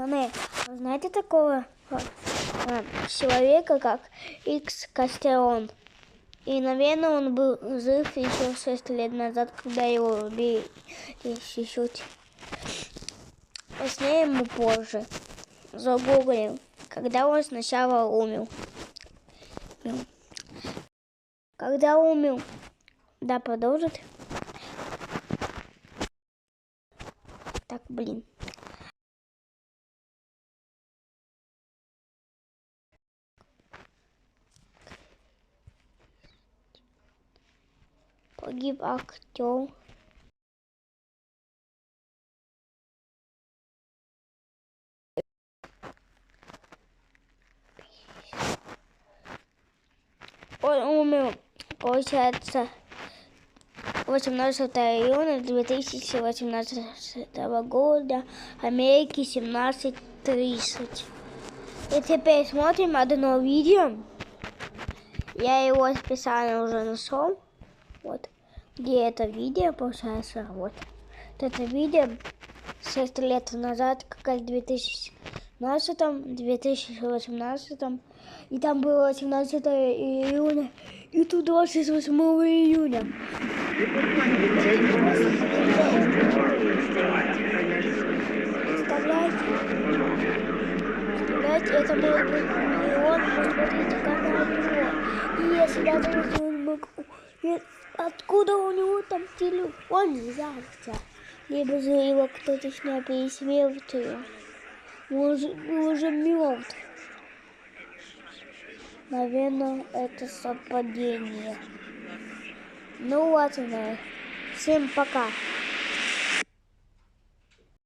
Знаете такого человека, как Икс Кастерон? И, наверное, он был жив еще 6 лет назад, когда его убили чуть-чуть. Позднее ему позже загуглил, когда он сначала умер. Когда умер, да, продолжит. Так, блин. Погиб актер. Он умер, получается, 18 июня 2018 года, Америки, 17:30. И теперь смотрим одно видео. Я его специально уже нашел. Вот. Где это видео, получается, вот. Это видео 6 лет назад, как раз в 2018, и там было 18 июня, и тут 28 июня. Представляете, это может быть миллион, посмотрите, канал его. И если даже если он мог... Откуда у него там телефон взялся? Либо же его кто-то снял пересмертью. Он уже мертв. Наверное, это совпадение. Ну ладно, всем пока.